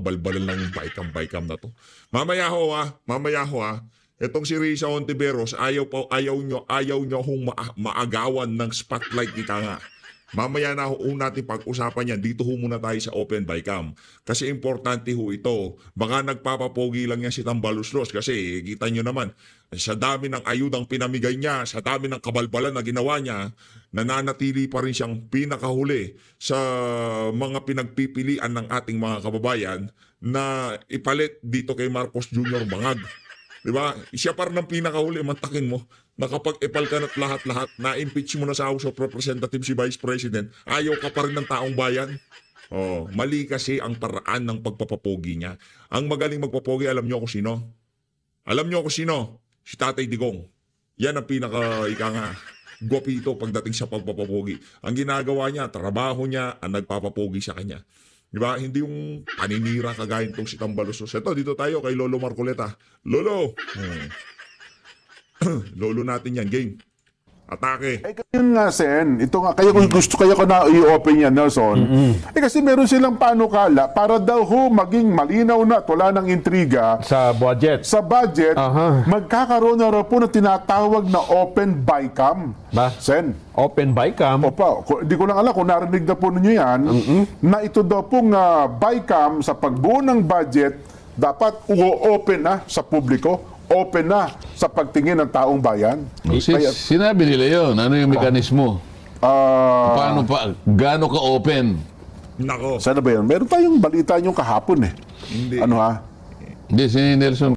kabalbalan ng Bicam na to. Mamaya ho itong si Risa Ontiveros, ayaw nyo hong maagawan ng spotlight ika nga. Mamaya na ho natin pag-usapan yan. Dito ho muna tayo sa Open Bicam. Kasi importante ho ito. Baka nagpapapogi lang yan si Tambaluslos. Kasi kita nyo naman, sa dami ng ayudang pinamigay niya, sa dami ng kabalbalan na ginawa niya, nananatili pa rin siyang pinakahuli sa mga pinagpipilian ng ating mga kababayan na ipalit dito kay Marcos Jr. Bangag. Diba? Siya pa rin ang pinakahuli, mantakin mo. Nakapag-epal ka na't lahat-lahat, na-impeach mo na sa House of Representatives si Vice President, ayaw ka pa rin ng taong bayan. Oh, mali kasi ang paraan ng pagpapapogi niya. Ang magaling magpapogi, alam niyo kung sino? Alam niyo kung sino? Si Tatay Digong. Yan ang gwapito pagdating sa pagpapapogi. Ang ginagawa niya, trabaho niya, ang nagpapapogi sa kanya. Diba? Hindi yung paninira kagaya itong si Tambaluslos. Ito, dito tayo kay Lolo Marcoleta. Lolo! Lolo natin yan, game. Atake. Yun nga, Sen. Ito nga, kaya kung gusto ko na i-open yan, Nelson. Kasi meron silang panukala para daw maging malinaw na at wala ng intriga. Sa budget. Sa budget, magkakaroon na raw po na tinatawag na Open Bicam. Ba? Sen. Open Bicam? Opa, di ko lang alam kung narinig na po ninyo yan, na ito daw pong Bicam sa pagbuo ng budget, dapat open na sa publiko. Open na sa pagtingin ng taong bayan. Sinabi nila yun. Ano yung mekanismo? Paano pa? Gaano ka-open? Nako. Sana ba yun? Meron tayong balita nyo kahapon eh. Hindi. Ano ha? Hindi, si Nelson.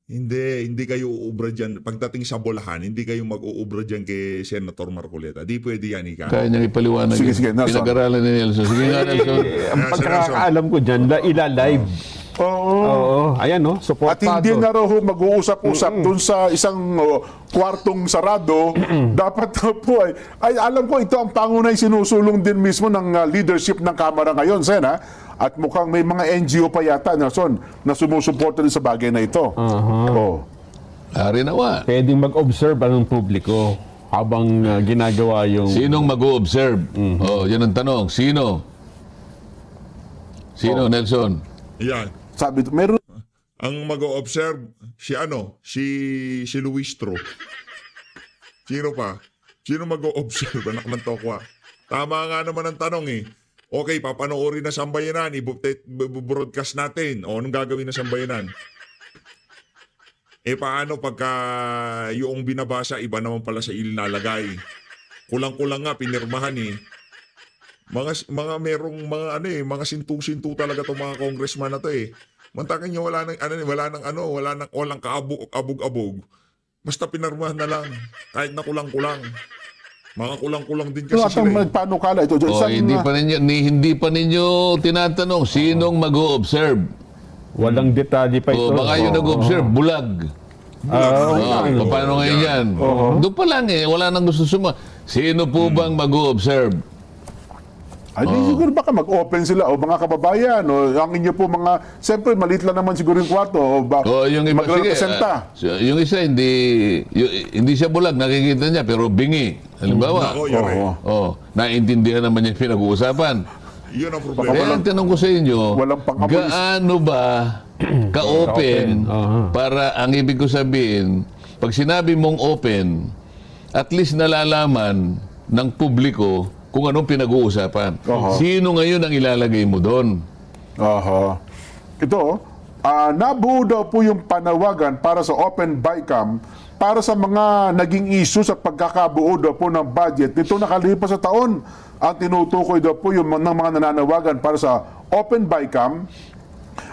Hindi kayo uubra dyan. Pagdating sa bolahan, hindi kayo mag-uubra dyan kay Senator Marcoleta. Di pwede yan, ika. Kaya niyang ipaliwanag. Sige, Nelson. Pinag-aralan ni Nelson. Sige nga, Nelson. Ang pagkakaalam ko dyan, ila-live. Oo. Ayan, no? At hindi na raw mag-uusap-usap dun sa isang kwartong sarado. Dapat na po ay alam ko ito ang pangunay sinusulong din mismo ng leadership ng Kamara ngayon, Sen, ha? At mukhang may mga NGO pa yata, Nelson, na sumusuporta din sa bagay na ito. Ari nawa. Pwedeng mag-observe ang publiko habang ginagawa yung... Sinong mag-o-observe? Yan ang tanong. Sino? Nelson? Yan. Sabi, meron Ang mag-o-observe, si Luistro. Sino pa? Sino mag-o-observe? Anak ng tokwa. Tama nga naman ang tanong eh. Okay, papanoorin na sambayanan, i-broadcast natin. O, anong gagawin na sambayanan? Paano pagka yung binabasa, iba naman pala sa ilinalagay? Kulang-kulang nga, pinirmahan eh. Mga sintu-sintu talaga itong mga congressman na to eh. Mantakin nyo, walang kaabog-abog. Basta pinirmahan na lang. Kahit na kulang-kulang. Mga kulang-kulang din kasi sila. magpanukala ito. Hindi pa ninyo tinatanong sinong mag-o-observe. Walang detalye pa ito. Baka yung nag-observe, bulag. Paano ngayon yan? Doon pa lang wala nang gusto Sino po bang mag-o-observe? Siguro baka mag-open sila o mga kababayan o ang inyo po mga, siyempre maliit lang naman siguro yung kwarto o yung iba, magrepresenta. Yung isa hindi siya bulag, nakikita niya pero bingi. Halimbawa, naiintindihan naman niya yung pinag-uusapan. Yun ang problema. Ang tanong ko sa inyo, pang-abulis. gaano ba ka-open para ang ibig ko sabihin, pag sinabi mong open, at least nalalaman ng publiko kung anong pinag-uusapan. Sino ngayon ang ilalagay mo doon? Ito, nabuo daw po yung panawagan para sa Open Bicam para sa mga naging issue sa pagkakabuo daw po ng budget. Nito nakalipas sa taon, ang tinutukoy daw po yung ng mga nananawagan para sa Open Bicam,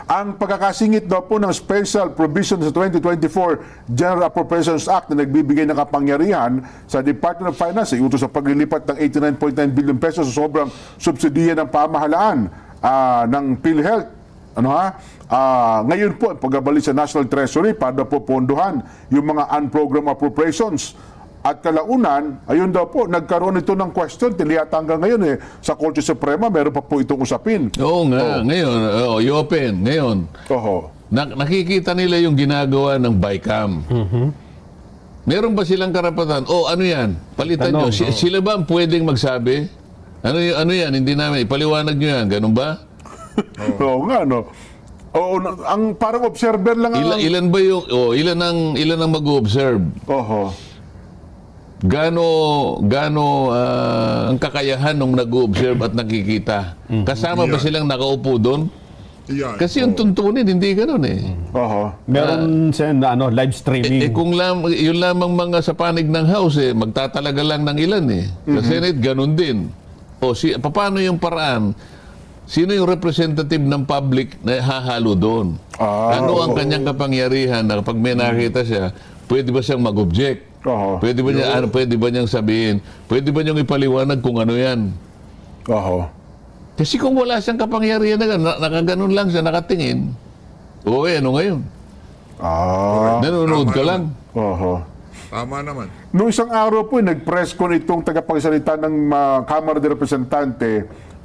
ang pagkakasingit daw po ng special provision sa 2024 General Appropriations Act na nagbibigay ng kapangyarihan sa Department of Finance ay utos sa paglilipat ng 89.9 billion pesos sa sobrang subsidiya ng pamahalaan ng PhilHealth. Ngayon po, pagbabalik sa National Treasury para po pondohan yung mga unprogrammed appropriations. At kalaunan, ayun daw po, nagkaroon ito ng question, tiliyata hanggang ngayon sa Korte Suprema, meron pa po itong usapin. Oo nga, ngayon, i-open, ngayon. Nakikita nila yung ginagawa ng Bicam. Meron ba silang karapatan? Ano yan? Palitan nyo. Sila ba ang pwedeng magsabi? Ano yan? Hindi namin. Ipaliwanag nyo yan. Ganun ba? Oo nga, no? Oo, ang parang observer lang ang... Ilan ba yung ilan ang mag-observe? Oho. Gaano ang kakayahan ng nag-observe at nakikita? Kasama ba silang nakaupo doon? Yan. Kasi yung tuntunin, hindi ganoon eh. Oho. Meron na live streaming. Kung yun lamang mga sa panig ng House, magtatalaga lang ng ilan eh. Sa Senate, ganun din. Paano yung paraan? Sino yung representative ng public na hahalo doon? Ano ang kanyang kapangyarihan na kapag may nakita siya, pwede ba siyang mag-object? Pwede ba niyang sabihin? Pwede ba niyang ipaliwanag kung ano yan? Oho. Kasi kung wala siyang kapangyarihan na nakaganon lang siya, nakatingin, ano ngayon? Nanonood ka lang. Oho. Tama naman. Noong isang araw po, nag-press con itong tagapagsalita ng Kamara de Representante,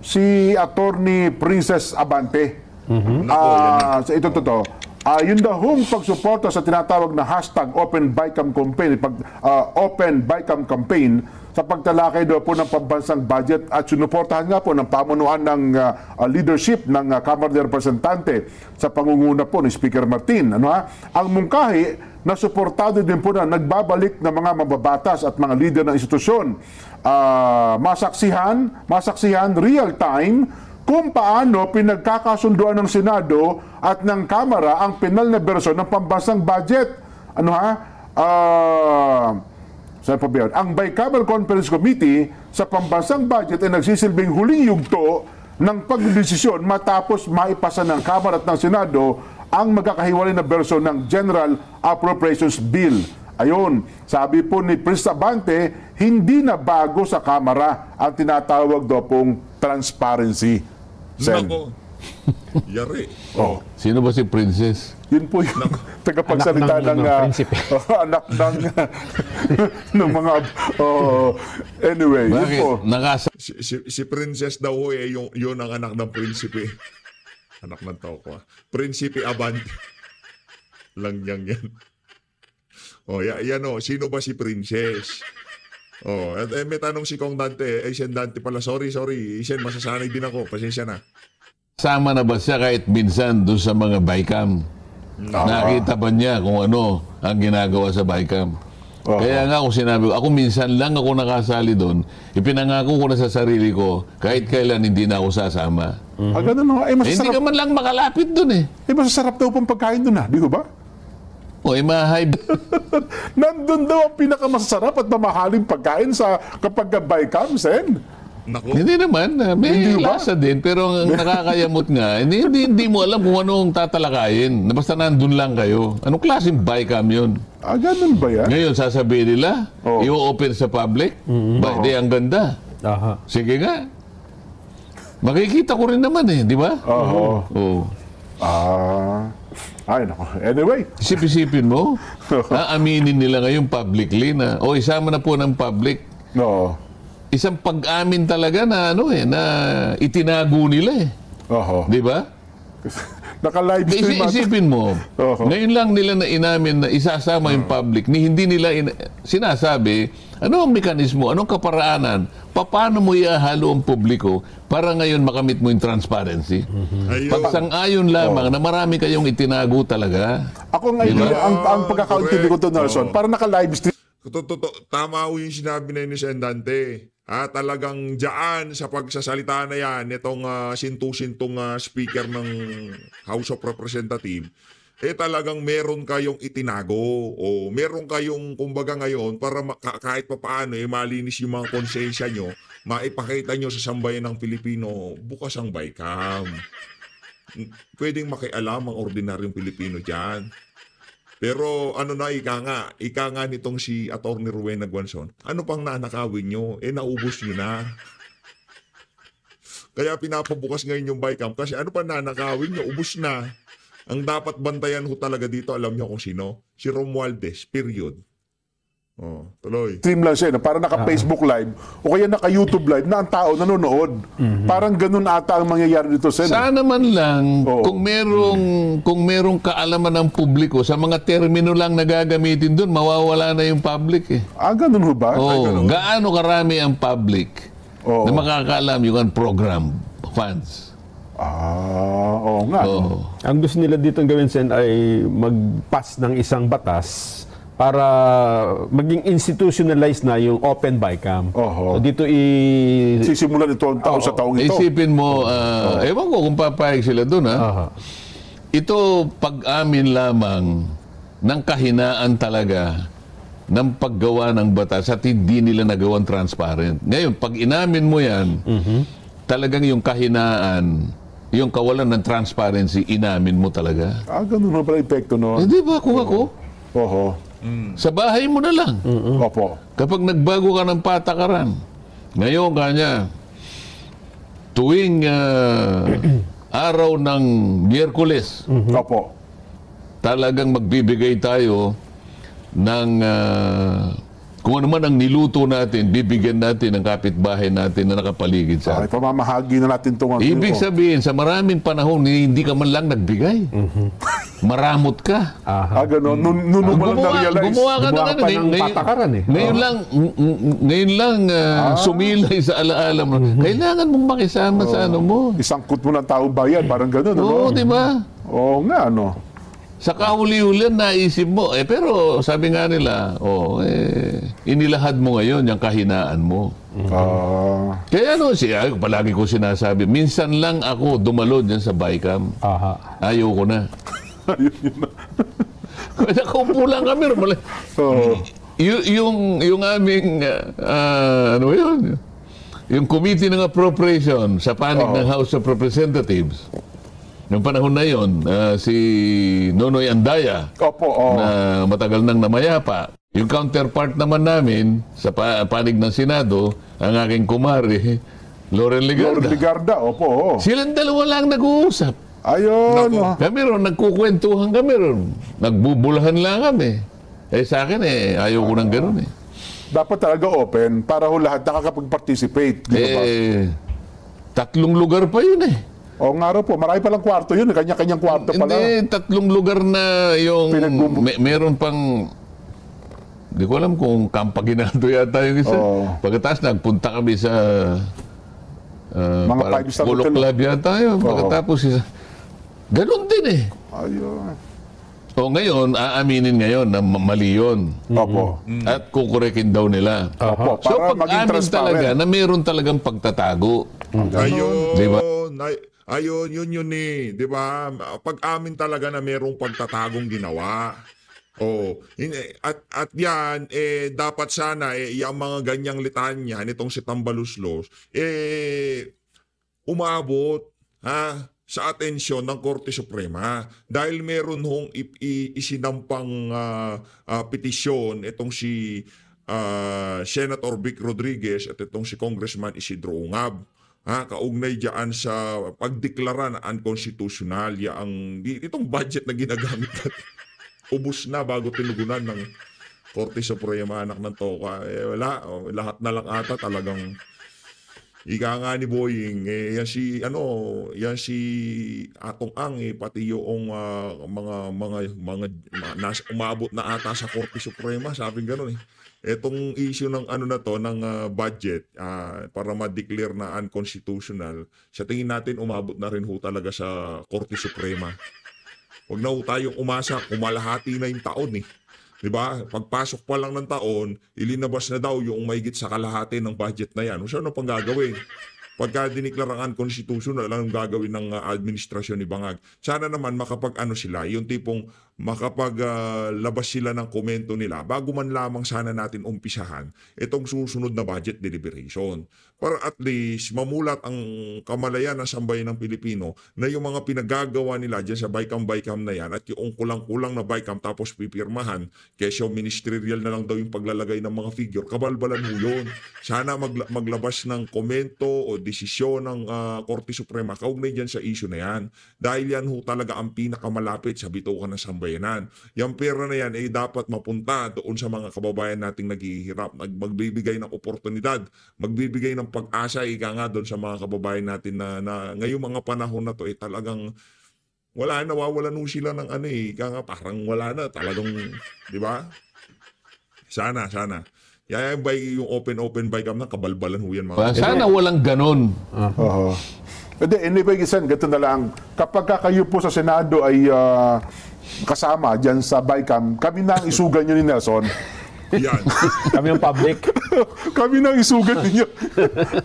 si Attorney Princess Abante. Ito totoo. Yun daw hong pagsuporta sa tinatawag na hashtag Open BICAM campaign, Open BICAM campaign, sa pagtalakay daw po ng pambansang budget at sinuportahan nga po ng pamunuan ng leadership ng Kamara de Representante sa pangunguna po ni Speaker Martin. Ang mungkahi na suportado din po na nagbabalik ng mga mababatas at mga leader ng institusyon. Masaksihan real time kung paano pinagkakasunduan ng Senado at ng Kamara ang pinal na bersyon ng pambansang budget. Saan pa ba yun? Ang Bicameral Conference Committee sa pambansang budget ay nagsisilbing huling yugto ng pagdesisyon matapos maipasa ng Kamara at ng Senado ang magkakahiwalay na bersyon ng General Appropriations Bill. Ayun, sabi po ni Princess Abante, hindi na bago sa Kamara ang tinatawag daw pong transparency. Nako. Yari. Sino ba si Princess? Yun po yung tagapagsalita ng anak ng mga anyway, yun po. Si Princess daw yun ang anak ng prinsipe. Anak ng tao ko. Prinsipe Abante. Lang yan. Yan sino ba si Princess? At may tanong si Kong Dante, Sen Dante pala, sorry, Sen, masasanay din ako, pasensya na. Sama na ba siya kahit minsan doon sa mga BICAM? Nakita ba niya kung ano ang ginagawa sa BICAM? Kaya nga kung sinabi ko, ako minsan lang ako nakasali doon, ipinangako ko na sa sarili ko, kahit kailan hindi na ako sasama. Ganun, hindi ka man lang makalapit doon eh. Masasarap daw pong pagkain doon di ko ba? Mahay. Nandun daw ang pinakamasarap at mamahaling pagkain kapag BICAM, Sen. Naku. Hindi naman. May lasa din. Pero ang nakakayamot nga, hindi mo alam kung anong tatalakayin. Basta nandun lang kayo. Anong klaseng BICAM yun? Ganun ba yan? Ngayon, sasabihin nila, i-open sa public. Hindi, ang ganda. Sige nga. Makikita ko rin naman di ba? Ay, nako. Anyway. Isip-isipin mo, aaminin nila ngayon publicly na, isama na po ng public. Isang pag-amin talaga na na itinago nila Di ba? Naka-live stream. Isipin mo, ngayon lang nila na inamin na isasama yung public, hindi nila sinasabi, ano ang mekanismo, anong kaparaanan, paano mo ihahalo ang publiko para ngayon makamit mo yung transparency. Pagsang-ayon lamang na marami kayong itinago talaga. Ako ngayon, ang pagkakaintindi ko to, Nelson, para naka-live stream. Tama yung sinabi na ni Sen Dante. Talagang dyan sa pagsasalita na yan, itong sintu-sintong speaker ng House of Representatives, talagang meron kayong itinago o meron kayong kumbaga ngayon para kahit pa paano malinis yung mga konsensya nyo, maipakita nyo sa sambayan ng Pilipino, bukas ang BICAM. Pwedeng makialam ang ordinaryong Pilipino dyan. Pero ika nga nitong si Atty. Rowena Guanzon, ano pang nanakawin nyo? Naubos nyo na. Kaya pinapabukas ngayon yung BICAM kasi ano pa nanakawin nyo? Ubos na. Ang dapat bantayan ho talaga dito, alam nyo kung sino? Si Romualdez, period. Tuloy. Stream lang siya, para naka-Facebook live o kaya naka-YouTube live na ang tao nanonood. Parang ganun ata ang mangyayari dito, Sen. Sana man lang, kung merong kaalaman ng publiko, sa mga termino lang na gagamitin doon, mawawala na yung public ganun ho ba? Gaano karami ang public na makakaalam yung program funds? Oo nga. no? Oo. Ang gusto nila dito gawin, Sen, ay mag-pass ng isang batas para maging institutionalized na yung open BICAM. Oho. So dito Sisimulan ito ang taon sa taong ito. Isipin mo, ewan ko kung papayag sila doon, ha? Aha. Ito pag-amin lamang ng kahinaan talaga ng paggawa ng batas at hindi nila nagawang transparent. Ngayon, pag inamin mo yan, talagang yung kahinaan, yung kawalan ng transparency, inamin mo talaga. Ganun na pala epekto no. Hindi ba kung ako? Oho. Sa bahay mo na lang. Opo. Kapag nagbago ka ng patakaran, ngayon kanya, tuwing araw ng Miyerkules, Opo. talagang magbibigay tayo ng kung ano man ang niluto natin, bibigyan natin ng kapitbahay natin na nakapaligid sa Ay, pamamahagi na natin itong Ibig sabihin, sa maraming panahon, hindi ka man lang nagbigay. Maramot ka. Ganun. Noon mo lang na-realize. Gumawa ka Gumawa ng pa ng patakaran eh. Ngayon lang sumilay sa alaala mo. Kailangan mong makisama sa ano mo. Isangkot mo ng taong bayan, parang ganun. Oo, di ba? Oo nga, ano. Sa kahuli-hulihan, naisip mo. Pero sabi nga nila, inilahad mo ngayon yung kahinaan mo. Kaya palagi ko sinasabi, minsan lang ako dumalo dyan sa BICAM. Aha. Ayaw ko na. Nakaupo lang kami. Yung aming, yung Committee ng Appropriation sa panig ng House of Representatives, noong panahon na yon, si Nonoy Andaya, Opo, na matagal nang namayapa. Yung counterpart naman namin sa panig ng Senado, ang aking kumari, Loren Ligarda. Lord Ligarda, opo. Silang dalawa lang nag-uusap. Ayun. Kami ron, nagkukwentuhan kami ron. Nagbubulahan lang kami. Sa akin ayaw ko ng gano'n eh. Dapat talaga open para lahat nakakapag-participate. Di ba? 3 lugar pa yun eh. Oo nga raw po, marami palang kwarto yun. Kanya-kanyang kwarto pala. Hindi, 3 lugar na yung meron pang hindi ko alam kung Campaginado yata yung isa. Pagkatapos nagpunta kami sa Mga five-star Polo hotel. Club yata yun. Pagkatapos ganun din eh. Ayun. Ngayon, aaminin ngayon na mali yun. Opo. At kukurekin daw nila. Opo, So para maging pag-amin transparent. talaga na meron talagang pagtatago. Ayun. Diba? Ayun, yun eh. Di ba? Pag-amin talaga na merong pagtatagong ginawa. At yan, dapat sana, yung mga ganyang litanya nitong si Tambaluslos, umabot, sa atensyon ng Korte Suprema dahil meron hong isinampang petisyon itong si Senator Vic Rodriguez at itong si Congressman Isidro Ungab. Kaugnay diyan sa pagdeklara na unconstitutional itong budget na ginagamit natin. Ubus na bago tinugunan ng Korte Suprema, anak ng toka. Wala, lahat na lang ata talagang ika nga ni Boying, yan si Atong Ang, pati yung mga umabot na ata sa Korte Suprema, sabi gano'n eh. Etong issue ng ng budget para ma-declare na unconstitutional, sa tingin natin umabot na rin ho talaga sa Korte Suprema. Huwag na ho tayong umasa, kumalahati na yung taon eh. Diba? Pagpasok pa lang ng taon, ilinabas na daw yung mahigit sa kalahati ng budget na yan. So ano pang gagawin? Pagka diniklarang unconstitutional, anong gagawin ng administrasyon ni Bangag? Sana naman sila, yung tipong makapaglabas sila ng komento nila bago man lamang sana natin umpisahan itong susunod na budget deliberation. Para at least mamulat ang kamalayan ng sambayan ng Pilipino na yung mga pinagagawa nila dyan sa BICAM na yan at yung kulang-kulang na BICAM tapos pipirmahan, kesyo ministerial na lang daw yung paglalagay ng mga figure, kabalbalan mo yun. Sana maglabas ng komento o desisyon ng Korte Suprema kaugnay dyan sa issue na yan. Dahil yan ho talaga ang pinakamalapit sa bitukan ng sambayanan. Yung pera na yan ay dapat mapunta doon sa mga kababayan nating naghihirap, magbibigay ng oportunidad, magbibigay ng pag-asa, ika nga doon sa mga kababayan natin na ngayong mga panahon na to talagang nawawalan ho sila ng ika nga parang wala na talagang, di ba? Sana. Yung open BICAM na kabalbalan ho yan mga. Sana walang ganon. Hindi, anyway, Sen, ganito na lang. Kapag kayo po sa Senado ay kasama dyan sa BICAM, kami na ang isugan nyo ni Nelson. Yan. Kami yung public. Kami na ang isugan ninyo.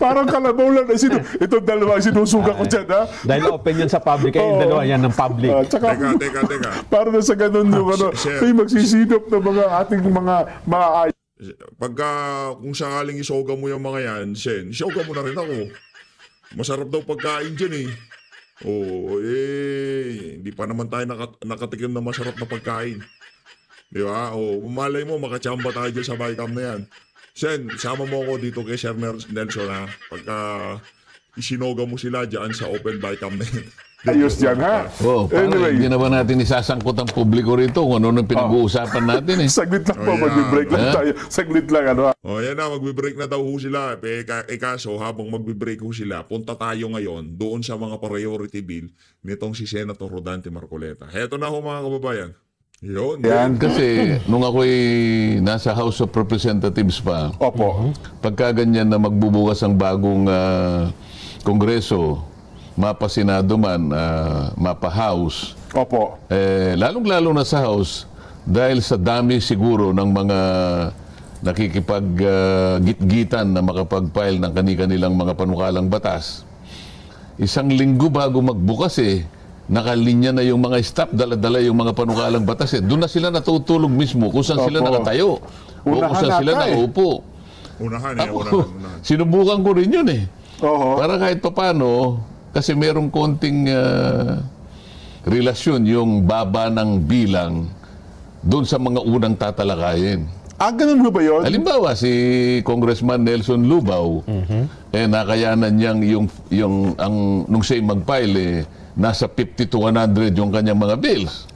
Parang kalabaw lang. Ito dalawa sinusugan ko dyan, ha? Dahil open yan sa public, kaya yung dalawa yan ng public. Tsaka, Teka. para na sa ganun yung Sir. may magsisidop ng mga ating mga Pagka kung sakaling isoga mo yung mga yan, Sen, isoga mo na rin ako. Masarap daw pagkain dyan eh. Oo, hindi pa naman tayo nakatikim na masarap na pagkain. Di ba? O, malay mo, makachamba tayo dyan sa BICAM na yan. Sen, sama mo ako dito kay Sir Nelson, ha? Pagka isinoga mo sila dyan sa open BICAM na yan. ayos dyan, ha? Oh, Anyway. hindi na ba natin isasangkot ang publiko rito kung ano nang pinag-uusapan natin eh. Saglit lang po, Oh, yeah. mag-break lang tayo. Saglit lang, ano, ha? O, yan na, magbe-break na daw ho sila. Kaso, habang magbe-break ho sila, punta tayo ngayon doon sa mga priority bill nitong si Senator Rodante Marcoleta. Heto na ho, mga kababayan. Yun. Yan. Kasi nung ako'y nasa House of Representatives pa, Opo. pagka ganyan na magbubukas ang bagong Kongreso, mapa Senado man, mapa House, Opo. lalong-lalo na sa House, dahil sa dami siguro ng mga nakikipag-gitgitan na makapag-file ng kani-kanilang mga panukalang batas, isang linggo bago magbukas nakalinya na yung mga staff, dala-dala yung mga panukalang batas Doon na sila natutulog mismo kung saan sila Opo. nakatayo. O kung Unahan saan sila nata naupo. Unahan Ako, unahan. sinubukan ko rin yun Oho. Para kahit papano, kasi merong konting relasyon yung baba ng bilang doon sa mga unang tatalakayin. Ganun mo ba yun? Halimbawa, si Congressman Nelson Lubao, nakayanan niyang nung siya'y mag-file, nasa 50 to 100 yung kanyang mga bills.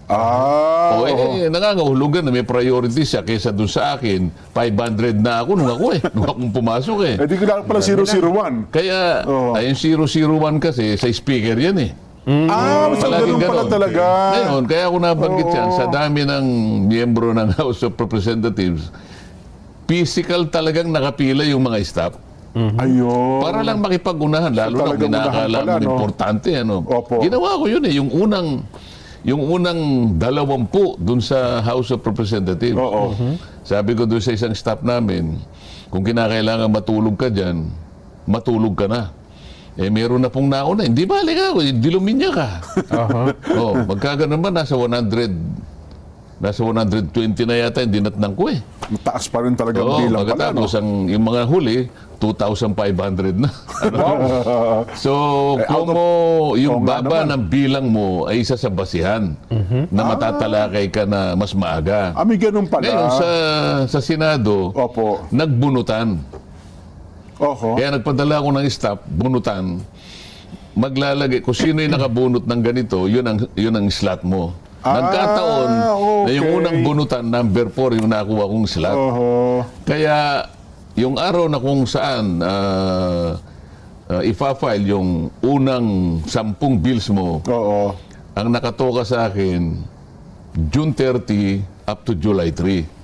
Nangangahulugan na may priority siya kaysa doon sa akin. 500 na ako nung akong pumasok Di ko lang pala 001. Kaya, yung 001 kasi, sa speaker yan So ganun pala ganon. talaga. Ngayon, kaya ako nabanggit yan, sa dami ng miyembro ng House of Representatives, physical talagang nakapila yung mga staff. Ayun. Para lang makipag-unahan, lalo na talagang unahan kinakala pala, mo no? importante. Opo. Ginawa ko yun yung unang 20 dun sa House of Representatives. Oo. Sabi ko doon sa isang staff namin, kung kinakailangan matulog ka dyan, matulog ka na. Meron na pong nauna. Hindi balik ako, diluminya ka. Magkaganon ba, nasa 120 na yata, hindi natnang ko Mataas pa rin talaga ang bilang pala, no? Pagkatapos, yung mga huli, 2,500 na. So, kung yung baba ng bilang mo ay isa sa basihan na matatalakay ka na mas maaga. May ganun pala. Ngayon, sa Senado, Opo. nagbunutan. Oho. Kaya nagpadala ako ng staff, bunutan. Maglalagay, kung sino yung nakabunot ng ganito, yun ang slot mo. Nagkataon na yung okay. unang bunutan, number 4, yung nakuha kong slot. Oho. Kaya, yung araw na kung saan ipa-file yung unang 10 bills mo, Oo. ang nakatoka sa akin, June 30 up to July 3.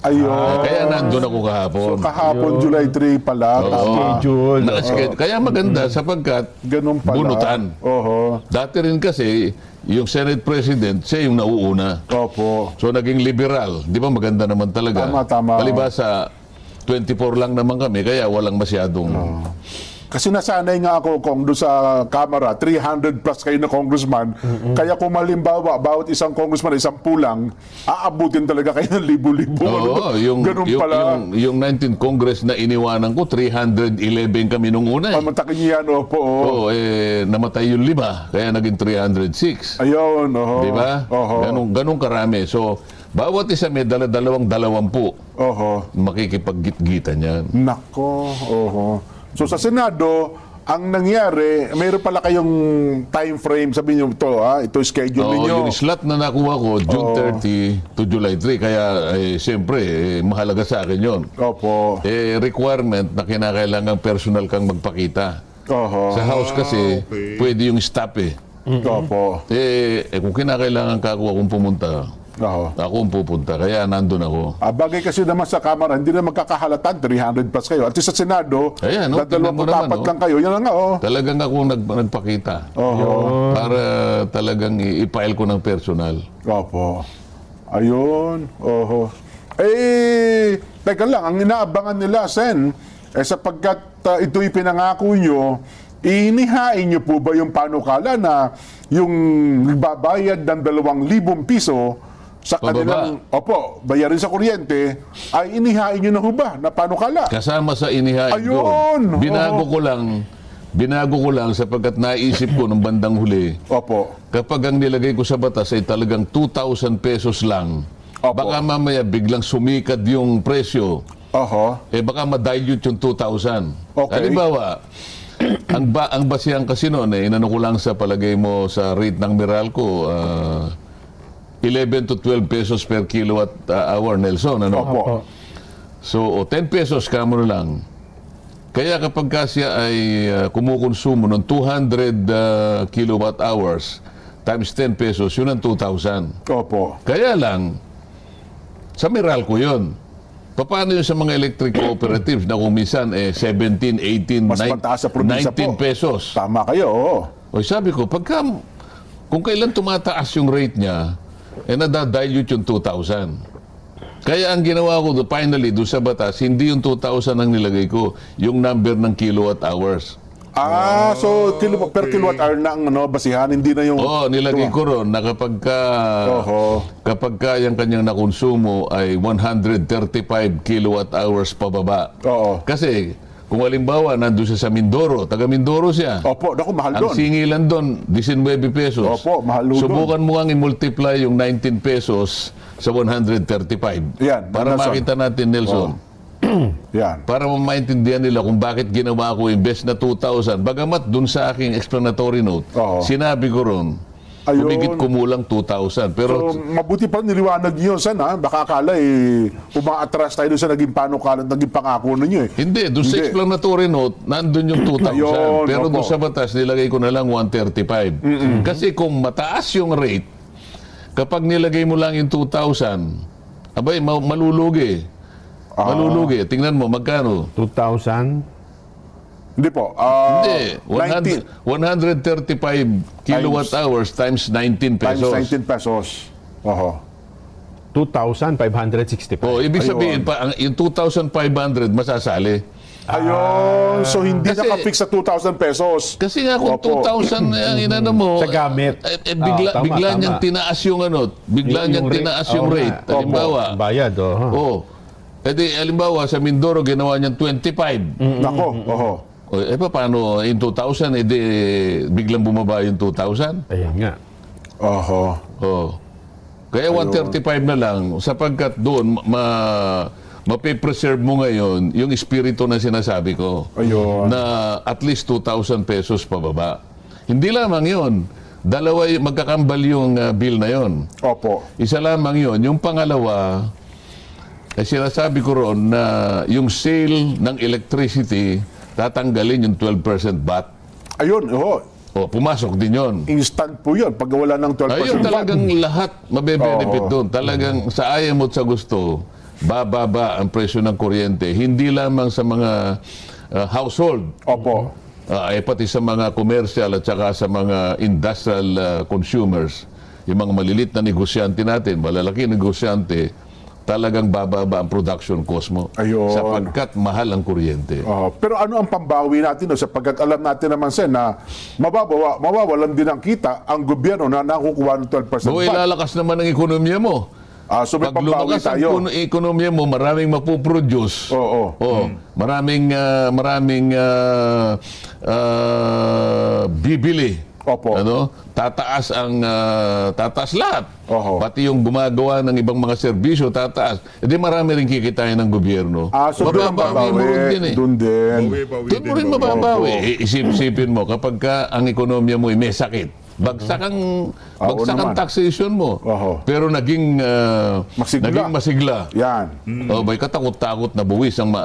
Ayun. Kaya nandun ako kahapon. Kahapon, July 3 pala. Schedule. Nakaschedule. Kaya maganda sapagkat Ganun pala. bunutan. Oho. Dati rin kasi, yung Senate President, siya yung nauuna. Opo. So naging liberal. Di ba maganda naman talaga? Tama. Palibasa, 24 lang naman kami, kaya walang masyadong... Kasi nasanay nga ako kung doon sa Kamara, 300 plus kayo na congressman. Kaya kung malimbawa, bawat isang congressman, isang pulang, aabutin talaga kayo ng libo-libo. Oo, Ganun pala. yung 19th Congress na iniwanan ko, 311 kami nung una. Pamatakin niya yan, opo. Oo, namatay yung 5, kaya naging 306. Ayun, oho. Di ba? Oho. Ganun karami. So, bawat isa may dalawang 20. Oho. Makikipag-git-gitan yan. Nako, oho. So sa Senado, ang nangyari, mayroon pala kayong time frame, sabi niyo ito, ito schedule Oo, ninyo. yung slot na nakuha ko, June 30 to July 3. Kaya, siyempre, mahalaga sa akin yon. Opo. Requirement na kinakailangan personal kang magpakita. Oho. Sa house kasi, okay. pwede yung staff Opo. kung kinakailangan ka ako akong pumunta, Oo. Ako ang pupunta, kaya nandun ako. Bagay kasi naman sa Kamara, hindi na magkakahalatan, 300 plus kayo. At sa Senado, Ayan, no? Tingnan mo naman, 24 no? lang kayo. Yan na nga, oh. Talagang ako nagpakita. Para talagang i-file ko ng personal. Opo. Ayun. Oho. Teka lang, ang inaabangan nila, Sen, sapagkat ito'y pinangako nyo, inihain nyo po ba yung panukala na yung nagbabayad ng 2,000 piso sa kanilang, bayarin sa kuryente, ay inihain nyo na ho ba na panukala? Kasama sa inihain Ayun! ko. Binago ko lang sapagkat naisip ko nung bandang huli, Opo. kapag ang nilagay ko sa batas ay talagang 2,000 pesos lang, Opo. baka mamaya biglang sumikat yung presyo, Oho. baka ma-dilute yung 2,000. Okay. Halimbawa, ang basihan kasi noon, inano ko lang sa palagay mo sa rate ng Meralco, 11 to 12 pesos per kilowatt hour, Nelson. Ano? Opo. So, 10 pesos kamo na lang. Kaya kapag siya ay kumukonsumo ng 200 kilowatt hours times 10 pesos, yun ang 2,000. Opo. Kaya lang, sa Meralco yun. Paano yun sa mga electric cooperatives na kung minsan 17, 18, Mas mataas sa probinsya 19 po. pesos? Tama kayo, oo. O sabi ko, kung kailan tumataas yung rate niya, nadadilute yung 2,000. Kaya ang ginawa ko finally doon sa batas, hindi yung 2,000 ang nilagay ko, yung number ng kilowatt hours. So per kilowatt hour na ang basihan, hindi na yung... Nilagay ko ron na kapag yung kanyang nakonsumo ay 135 kilowatt hours pababa. Oo. Kasi kung halimbawa nandun siya sa Mindoro, taga Mindoro siya. Opo, naku, mahal Ang doon. singilan doon, 19 pesos. Opo, mahal doon. Subukan mo ang i-multiply yung 19 pesos sa 135. Yan, Para Nelson. makita natin, Nelson. Yan. Para maintindihan nila kung bakit ginawa ko imbes na 2,000. Bagamat dun sa aking explanatory note, Oo. sinabi ko ron, Ayun. humigit kumulang 2,000. Pero So, mabuti pa niliwanag niyo, Sen, ha? Baka akala, umaatras tayo doon sa naging panukalan, naging pangako ninyo, eh. hindi, doon sa Hindi. explanatory note, nandun yung 2,000. Ayun, Pero opo. doon sa batas, nilagay ko na lang 135. Kasi kung mataas yung rate, kapag nilagay mo lang yung 2,000, abay, malulugi. Malulugi. Tingnan mo, magkano? 2,000? Hindi po. Hindi. 135 kilowatt hours times 19 times pesos. 19 pesos. Oho. 2,565. Ibig Ayun. sabihin, yung 2,500 masasali. Ayun. So, hindi Kasi- nakafix sa 2,000 pesos. Kasi nga kung Opo. 2,000 ang inano mo, Sa gamit. bigla, Tama, bigla tama. niyang tinaas yung bigla niyang rate. tinaas yung Oo rate. nga. Halimbawa, Bayad, halimbawa sa Mindoro ginawa niyang 25. Nako. Oho. Paano in 2,000 biglang bumaba yung 2,000? Ayan nga. Oho. Kaya 135 na lang sapagkat doon mapipreserve mo ngayon yung espiritu na sinasabi ko. Ayun. Na at least 2,000 pesos pababa. Hindi lamang yun. Dalawa magkakambal yung bill na yon. Opo. Isa lamang yon. Yung pangalawa, sinasabi ko ron na yung sale ng electricity, tatanggalin yung 12% VAT. Ayun. Oho. Pumasok din yon. Instant po yun. Pag wala ng 12% Ayun talagang lahat mabe-benefit Oo. doon. Talagang sa ayaw mo at sa gusto, bababa ang presyo ng kuryente. Hindi lamang sa mga household, Opo. pati sa mga commercial at saka sa mga industrial consumers. Yung mga malilit na negosyante natin, malalaki negosyante, talagang bababa ang production cost mo. Ayun. Sapagkat mahal ang kuryente. Pero ano ang pambawi natin? Sapagkat alam natin naman, Sen, na mawawalan din ang kita ang gobyerno na nakukuha ng 12% So, ilalakas naman ang ekonomiya mo. So may Pag pambawi lumakas tayo. ang ekonomiya mo, maraming mapuproduce. Oo. Maraming bibili. Opo. Tataas tataas lahat. Oho. Pati yung gumagawa ng ibang mga serbisyo, tataas. Marami rin kikitain ng gobyerno. So doon ang Mababawi mo rin din eh. Doon din. Doon mo rin mababawi. Isipin mo, kapag ang ekonomiya mo ay may sakit, bagsak ang naman. taxation mo. Oho. Pero naging Masigla. masigla. Yan. May katakot-takot na buwis ang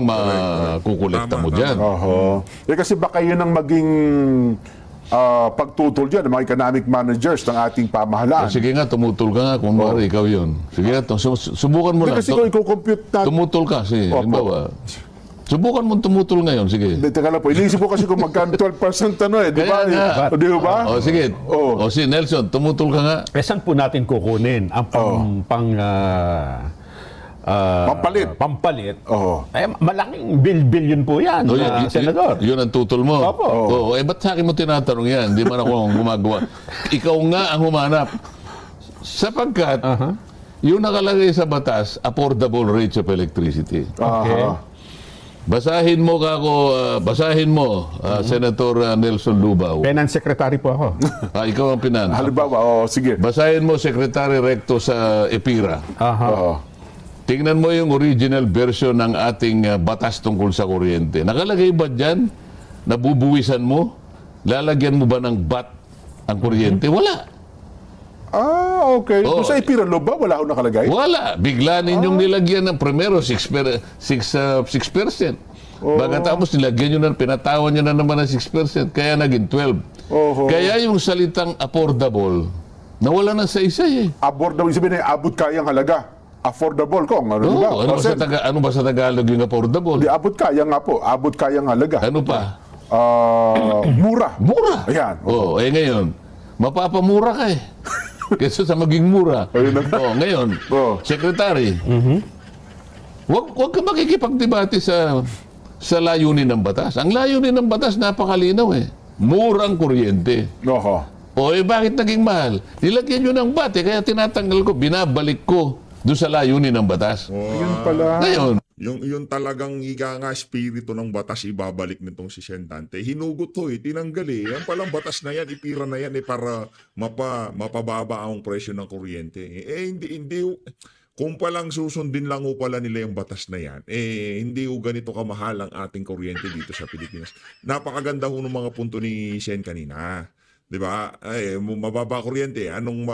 makukolekta mo Tama, dyan. Oho. Kasi baka yun ang maging pagtutol dyan ng mga economic managers ng ating pamahalaan. Sige nga, tumutol ka nga. Kung ikaw yun. Sige nga, subukan mo Hindi lang. kasi kung i-compute natin, Tumutol ka. Sige, Opo. halimbawa. Subukan mo tumutol ngayon. Sige. hindi, teka lang po, iniisip ko kasi kung magkano 12% di ba? Kaya nga. Di ba? O sige. O si Nelson, tumutol ka nga. Eh, saan po natin kukunin ang Pampalit. pampalit? Oo. Eh, malaking billion po yan, Senador. Yun ang tutol mo. Opo. Oo. Eh, ba't sa akin mo tinatanong yan? Hindi man ako gumagawa. Ikaw nga ang humanap. Sapagkat, yung nakalagay sa batas, affordable rates of electricity. Aha. Basahin mo Senator Nelson Lubao. Finance Secretary po ako. Ikaw ang pinan. Halimbawa, sige. Basahin mo Secretary Recto sa EPIRA. Oo. Tingnan mo yung original version ng ating batas tungkol sa kuryente. Nakalagay ba dyan? Nabubuwisan mo? Lalagyan mo ba ng bat ang kuryente? Wala. Okay. Oo. Kung sa Ipiralo ba, wala akong nakalagay? Wala. Bigla ninyong nilagyan ng primero 6%. Pagkatapos nilagyan nyo na, pinatawan nyo na naman ng 6%. Kaya naging 12%. Oho. Kaya yung salitang affordable, nawala na sa isa eh. Affordable, sabihin na abot kayang halaga. Affordable ko, ano di ba? Ano ba sa Tagalog yung affordable? Di, abot kaya nga po. Abot kayang halaga. Ano pa? Mura. Mura. Ayan. Ngayon, mapapamura ka eh. Kesa sa maging mura. Ngayon, Secretary, wag ka makikipagdebate sa layunin ng batas. Ang layunin ng batas, napakalinaw eh. Murang kuryente. Oho. Bakit naging mahal? Nilagyan nyo ng bate, kaya tinatanggal ko, binabalik ko doon sa layunin ng batas. Yun pala. Ngayon, Yung talagang ika nga espiritu ng batas ibabalik nitong si Sendante. Hinugot ho tinanggal Yan palang batas na yan, ipira na yan para mapababa ang presyo ng kuryente. Hindi kung palang susundin lang ho pala nila yung batas na yan, hindi ho ganito kamahal ang ating kuryente dito sa Pilipinas. Napakaganda ho ng mga punto ni Sen kanina. 'Di ba? Mababa kuryente, anong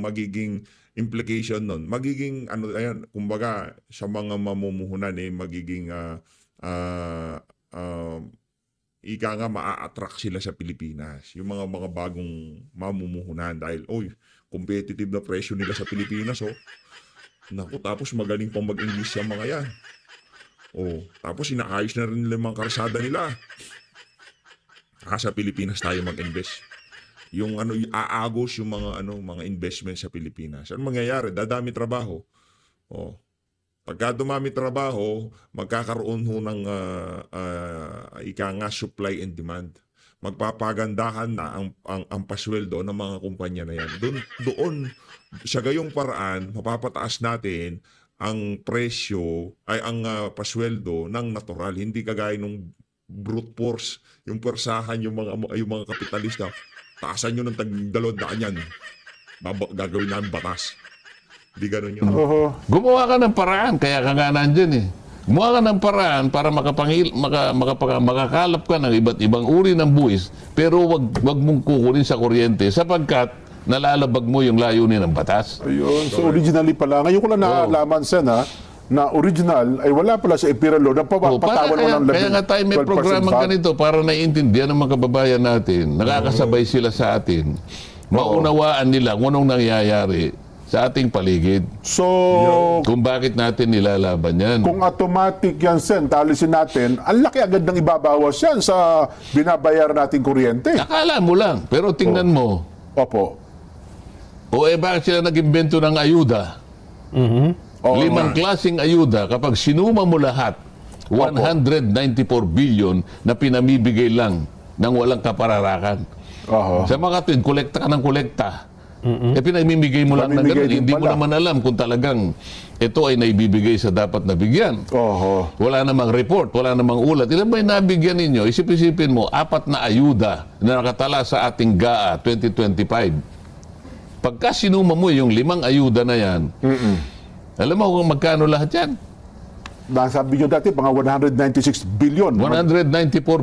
magiging implication nun? Magiging kumbaga sa mga mamumuhunan magiging ika nga maa-attract sila sa Pilipinas. Yung mga bagong mamumuhunan dahil competitive na presyo nila sa Pilipinas Naku, tapos magaling pang mag-English yung mga yan. Tapos inaayos na rin nila yung mga karsada nila. Sa Pilipinas tayo mag-invest. Yung aagos yung mga investment sa Pilipinas. Ano mangyayari? Dadami trabaho. Pagka dumami trabaho, magkakaroon ho ng ika nga supply and demand. Magpapagandahan na ang pasweldo ng mga kumpanya na yan. Doon sa gayong paraan, mapapataas natin ang presyo ay ang pasweldo ng natural, hindi kagaya nung brute force, yung persahan yung mga kapitalista. Taasan nyo ng tag-200 yan. Gagawin namin batas. Hindi ganun yun. gumawa ka ng paraan, kaya ka nga nandyan eh. Gumawa ka ng paraan para makakalap ka ng iba't ibang uri ng buwis, pero wag mong kukunin sa kuryente sapagkat nalalabag mo yung layunin ng batas. Ayun. So originally pala, ngayon ko lang naalaman, Sen, na original ay wala pala sa Ipiralo na patawan mo ng Kaya nga tayo may 12% programang VAT. ganito para naiintindihan ng mga kababayan natin. Nakakasabay sila sa atin. Maunawaan nila kung anong nangyayari sa ating paligid. So, Kung bakit natin nilalaban yan. kung automatic yan, Sen, talisin natin, ang laki agad ng ibabawas yan sa binabayar nating kuryente. Akala mo lang. Pero tingnan mo. Opo. Bakit sila nag-imbento ng ayuda? Oo 5 nga. klaseng ayuda, kapag sinuma mo lahat, 194 billion na pinamibigay lang ng walang kapararakan. Oho. Sa mga tuwid, kolekta ka ng kolekta. Pinamimigay mo lang ng Pamimigay ganun. din Hindi mo pala. naman alam kung talagang ito ay naibibigay sa dapat na bigyan. Oho. Wala namang report, wala namang ulat. Ilan ba yung nabigyan ninyo? Isip-isipin mo, 4 na ayuda na nakatala sa ating GAA 2025. Pagka sinuma mo yung 5 ayuda na yan, alam mo kung magkano lahat yan? Nasabi nyo dati, mga 196 billion. 194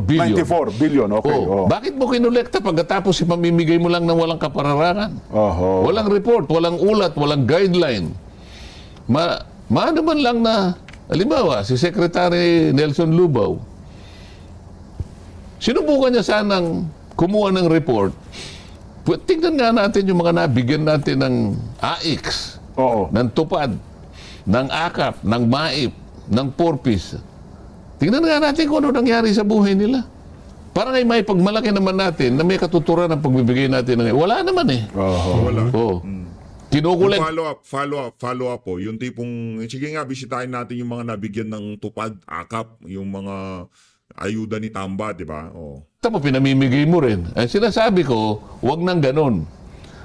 billion. 94 billion, okay. Bakit mo kinolekta pagkatapos ipamimigay mo lang ng walang kapararangan? Oho. Walang report, walang ulat, walang guideline. Maano man lang na, halimbawa, si Secretary Nelson Lubao, sinubukan niya sanang kumuha ng report, tingnan nga natin yung mga nabigyan natin ng AIX, Oo. ng TUPAD, ng AKAP, ng MAIP, ng Porpis. Tingnan nga natin kung ano nangyari sa buhay nila. Parang ay may pagmalaki naman natin na may katuturan ng pagbibigay natin. Wala naman eh. Wala. Oh. Yung Kinukulit. follow up po. Yung tipong, sige nga, bisitahin natin yung mga nabigyan ng TUPAD, AKAP, yung mga ayuda ni Tamba, di ba? Oh. Tapos pinamimigay mo rin. Eh, sinasabi ko, wag nang ganun.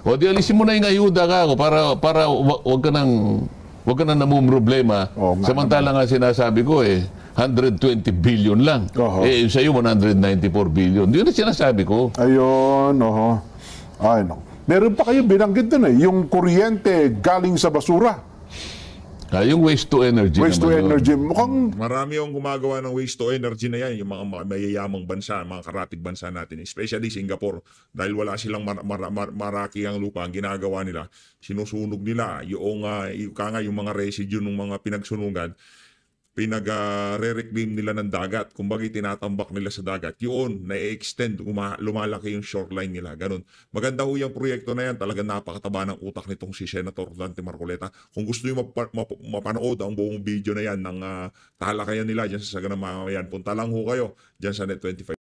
O di alisin mo na yung ayuda ka ako para wag ka nang namumroblema. Oo nga Samantala nga sinasabi ko 120 billion lang. Oho. Yung sa'yo 194 billion. Yun ang sinasabi ko. Ayun, oho. Ay, no. Meron pa kayo binanggit dun yung kuryente galing sa basura. Yung waste to energy Waste to naman yun. energy. Mukhang, Marami yung gumagawa ng waste to energy na yan, yung mga mayayamang bansa, mga karatig bansa natin, especially Singapore. Dahil wala silang maraki ang lupa, ang ginagawa nila, sinusunog nila yung mga residue ng mga pinagsunugan, pinag-re-reclaim nila ng dagat. Kumbaga tinatambak nila sa dagat. Yun, na-extend, lumalaki yung shoreline nila. Ganun. Maganda ho yung proyekto na yan. Talagang napakataba ng utak nitong si Senator Dante Marcoleta. Kung gusto nyo mapanood ang buong video na yan ng talakayan nila dyan sa Saganang Mamayan, punta lang ho kayo dyan sa Net25.